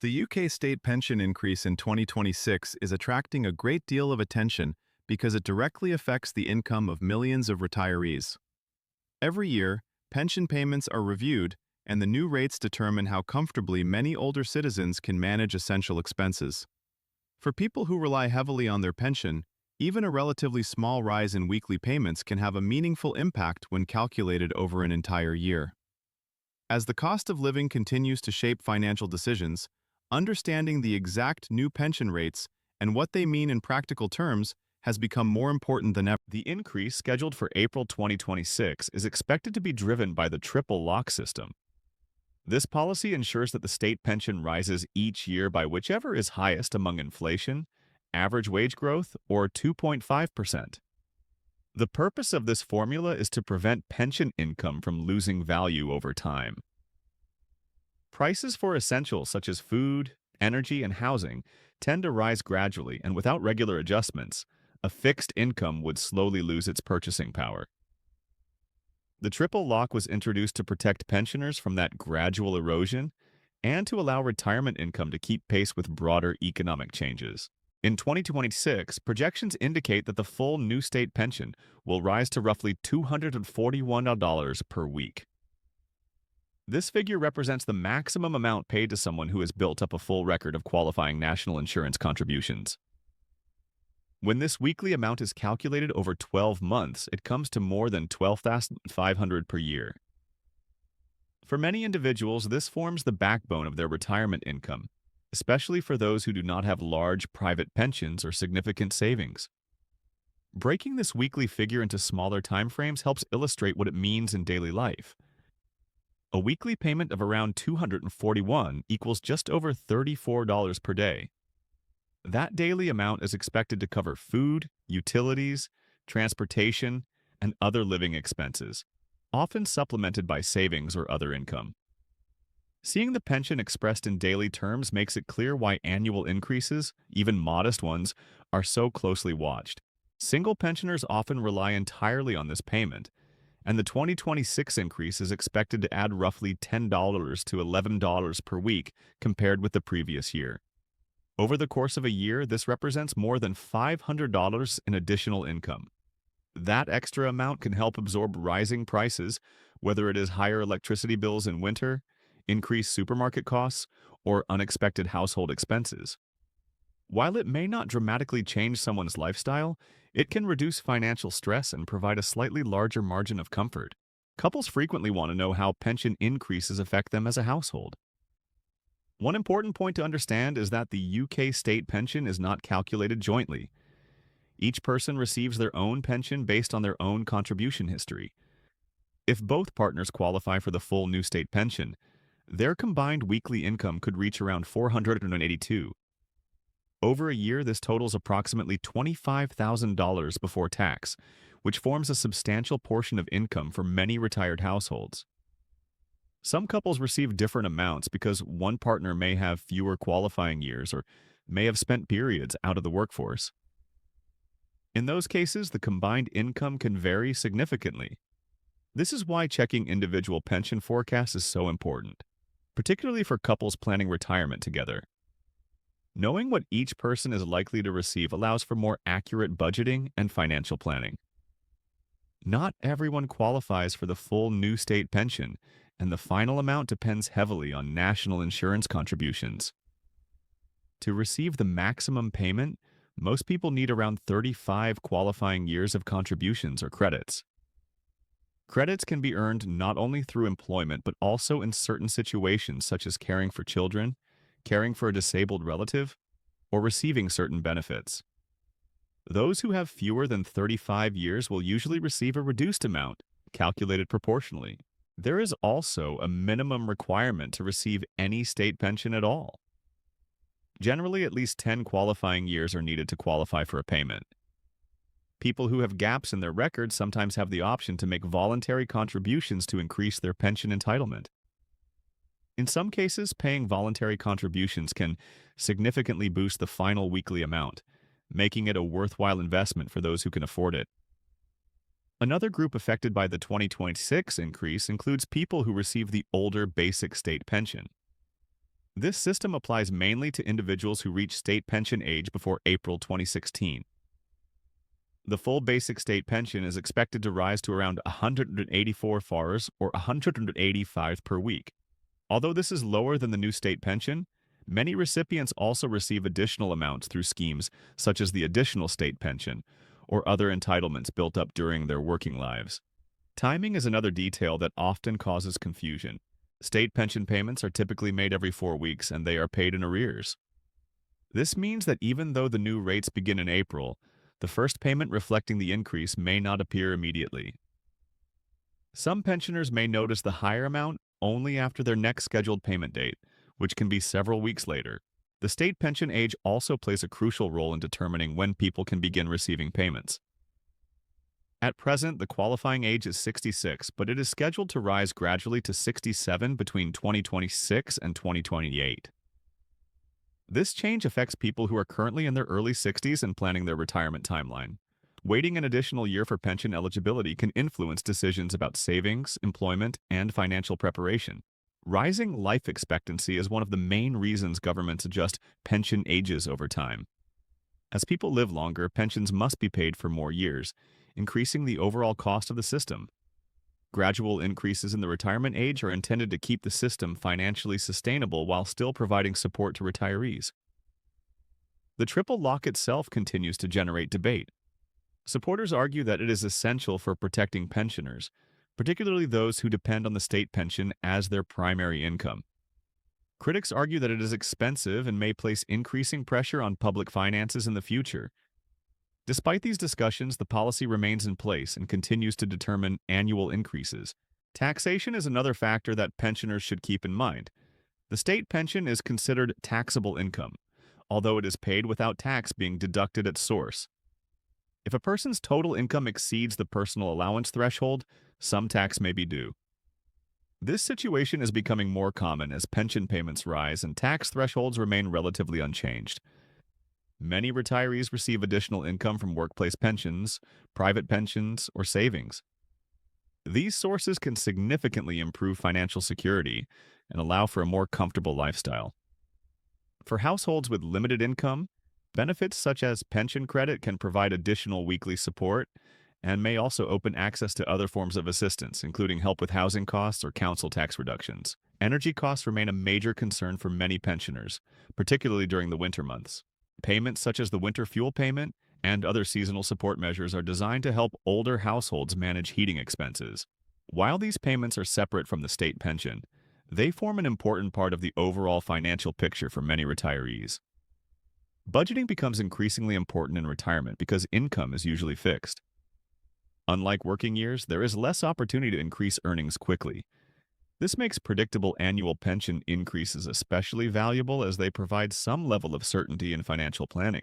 The UK state pension increase in 2026 is attracting a great deal of attention because it directly affects the income of millions of retirees. Every year, pension payments are reviewed, and the new rates determine how comfortably many older citizens can manage essential expenses. For people who rely heavily on their pension, even a relatively small rise in weekly payments can have a meaningful impact when calculated over an entire year. As the cost of living continues to shape financial decisions, understanding the exact new pension rates and what they mean in practical terms has become more important than ever. The increase scheduled for April 2026 is expected to be driven by the triple lock system. This policy ensures that the state pension rises each year by whichever is highest among inflation, average wage growth, or 2.5%. The purpose of this formula is to prevent pension income from losing value over time. Prices for essentials such as food, energy, and housing tend to rise gradually, and without regular adjustments, a fixed income would slowly lose its purchasing power. The triple lock was introduced to protect pensioners from that gradual erosion and to allow retirement income to keep pace with broader economic changes. In 2026, projections indicate that the full new state pension will rise to roughly $241 per week. This figure represents the maximum amount paid to someone who has built up a full record of qualifying national insurance contributions. When this weekly amount is calculated over 12 months, it comes to more than $12,500 per year. For many individuals, this forms the backbone of their retirement income, especially for those who do not have large private pensions or significant savings. Breaking this weekly figure into smaller timeframes helps illustrate what it means in daily life. A weekly payment of around $241 equals just over $34 per day. That daily amount is expected to cover food, utilities, transportation, and other living expenses, often supplemented by savings or other income. Seeing the pension expressed in daily terms makes it clear why annual increases, even modest ones, are so closely watched. Single pensioners often rely entirely on this payment, and the 2026 increase is expected to add roughly $10 to $11 per week compared with the previous year. Over the course of a year, this represents more than $500 in additional income. That extra amount can help absorb rising prices, whether it is higher electricity bills in winter, increased supermarket costs, or unexpected household expenses. While it may not dramatically change someone's lifestyle, it can reduce financial stress and provide a slightly larger margin of comfort. Couples frequently want to know how pension increases affect them as a household. One important point to understand is that the UK state pension is not calculated jointly. Each person receives their own pension based on their own contribution history. If both partners qualify for the full new state pension, their combined weekly income could reach around $482. Over a year, this totals approximately $25,000 before tax, which forms a substantial portion of income for many retired households. Some couples receive different amounts because one partner may have fewer qualifying years or may have spent periods out of the workforce. In those cases, the combined income can vary significantly. This is why checking individual pension forecasts is so important, particularly for couples planning retirement together. Knowing what each person is likely to receive allows for more accurate budgeting and financial planning. Not everyone qualifies for the full new state pension, and the final amount depends heavily on national insurance contributions. To receive the maximum payment, most people need around 35 qualifying years of contributions or credits. Credits can be earned not only through employment but also in certain situations such as caring for children, caring for a disabled relative, or receiving certain benefits. Those who have fewer than 35 years will usually receive a reduced amount, calculated proportionally. There is also a minimum requirement to receive any state pension at all. Generally, at least 10 qualifying years are needed to qualify for a payment. People who have gaps in their records sometimes have the option to make voluntary contributions to increase their pension entitlement. In some cases, paying voluntary contributions can significantly boost the final weekly amount, making it a worthwhile investment for those who can afford it. Another group affected by the 2026 increase includes people who receive the older basic state pension. This system applies mainly to individuals who reach state pension age before April 2016. The full basic state pension is expected to rise to around 184 FARs or 185 per week. Although this is lower than the new state pension, many recipients also receive additional amounts through schemes such as the additional state pension or other entitlements built up during their working lives. Timing is another detail that often causes confusion. State pension payments are typically made every 4 weeks and they are paid in arrears. This means that even though the new rates begin in April, the first payment reflecting the increase may not appear immediately. Some pensioners may notice the higher amount only after their next scheduled payment date, which can be several weeks later. The state pension age also plays a crucial role in determining when people can begin receiving payments. At present, the qualifying age is 66, but it is scheduled to rise gradually to 67 between 2026 and 2028. This change affects people who are currently in their early 60s and planning their retirement timeline. Waiting an additional year for pension eligibility can influence decisions about savings, employment, and financial preparation. Rising life expectancy is one of the main reasons governments adjust pension ages over time. As people live longer, pensions must be paid for more years, increasing the overall cost of the system. Gradual increases in the retirement age are intended to keep the system financially sustainable while still providing support to retirees. The triple lock itself continues to generate debate. Supporters argue that it is essential for protecting pensioners, particularly those who depend on the state pension as their primary income. Critics argue that it is expensive and may place increasing pressure on public finances in the future. Despite these discussions, the policy remains in place and continues to determine annual increases. Taxation is another factor that pensioners should keep in mind. The state pension is considered taxable income, although it is paid without tax being deducted at source. If a person's total income exceeds the personal allowance threshold, some tax may be due. This situation is becoming more common as pension payments rise and tax thresholds remain relatively unchanged. Many retirees receive additional income from workplace pensions, private pensions, or savings. These sources can significantly improve financial security and allow for a more comfortable lifestyle. For households with limited income, benefits such as pension credit can provide additional weekly support and may also open access to other forms of assistance, including help with housing costs or council tax reductions. Energy costs remain a major concern for many pensioners, particularly during the winter months. Payments such as the winter fuel payment and other seasonal support measures are designed to help older households manage heating expenses. While these payments are separate from the state pension, they form an important part of the overall financial picture for many retirees. Budgeting becomes increasingly important in retirement because income is usually fixed. Unlike working years, there is less opportunity to increase earnings quickly. This makes predictable annual pension increases especially valuable as they provide some level of certainty in financial planning.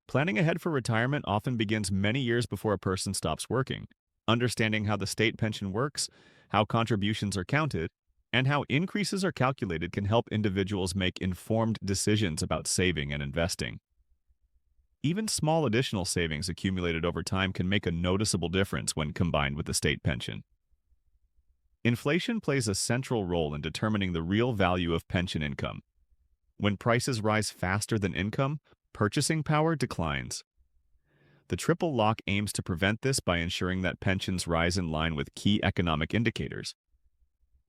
Planning ahead for retirement often begins many years before a person stops working. Understanding how the state pension works, how contributions are counted, and how increases are calculated can help individuals make informed decisions about saving and investing. Even small additional savings accumulated over time can make a noticeable difference when combined with the state pension. Inflation plays a central role in determining the real value of pension income. When prices rise faster than income, purchasing power declines. The triple lock aims to prevent this by ensuring that pensions rise in line with key economic indicators.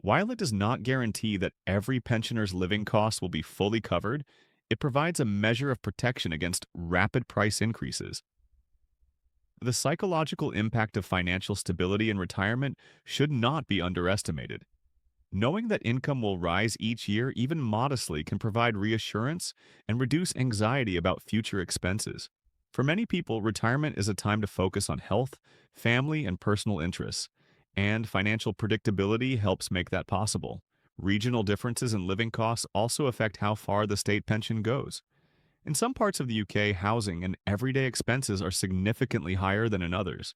While it does not guarantee that every pensioner's living costs will be fully covered, it provides a measure of protection against rapid price increases. The psychological impact of financial stability in retirement should not be underestimated. Knowing that income will rise each year, even modestly, can provide reassurance and reduce anxiety about future expenses. For many people, retirement is a time to focus on health, family, and personal interests, and financial predictability helps make that possible. Regional differences in living costs also affect how far the state pension goes. In some parts of the UK, housing and everyday expenses are significantly higher than in others.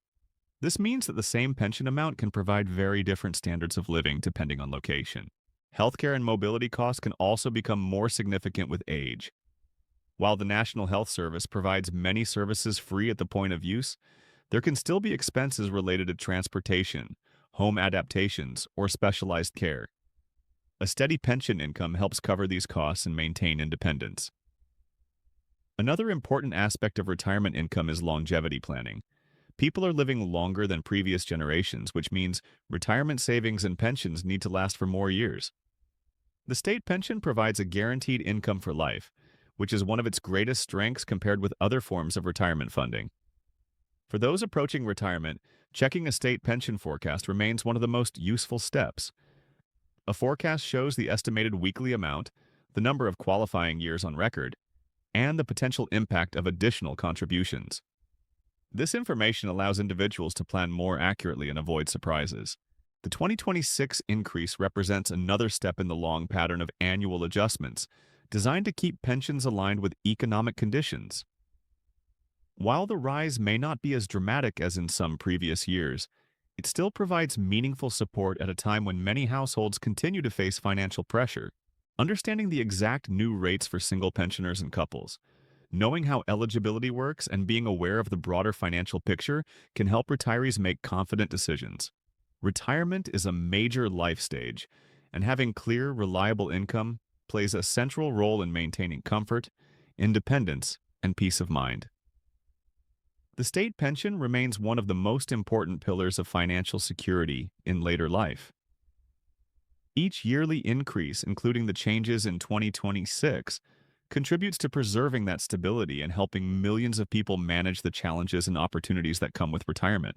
This means that the same pension amount can provide very different standards of living depending on location. Healthcare and mobility costs can also become more significant with age. While the National Health Service provides many services free at the point of use, there can still be expenses related to transportation, home adaptations, or specialized care. A steady pension income helps cover these costs and maintain independence. Another important aspect of retirement income is longevity planning. People are living longer than previous generations, which means retirement savings and pensions need to last for more years. The state pension provides a guaranteed income for life, which is one of its greatest strengths compared with other forms of retirement funding. For those approaching retirement, checking a state pension forecast remains one of the most useful steps. A forecast shows the estimated weekly amount, the number of qualifying years on record, and the potential impact of additional contributions. This information allows individuals to plan more accurately and avoid surprises. The 2026 increase represents another step in the long pattern of annual adjustments, designed to keep pensions aligned with economic conditions. While the rise may not be as dramatic as in some previous years, it still provides meaningful support at a time when many households continue to face financial pressure. Understanding the exact new rates for single pensioners and couples, knowing how eligibility works, and being aware of the broader financial picture can help retirees make confident decisions. Retirement is a major life stage, and having clear, reliable income plays a central role in maintaining comfort, independence, and peace of mind. The state pension remains one of the most important pillars of financial security in later life. Each yearly increase, including the changes in 2026, contributes to preserving that stability and helping millions of people manage the challenges and opportunities that come with retirement.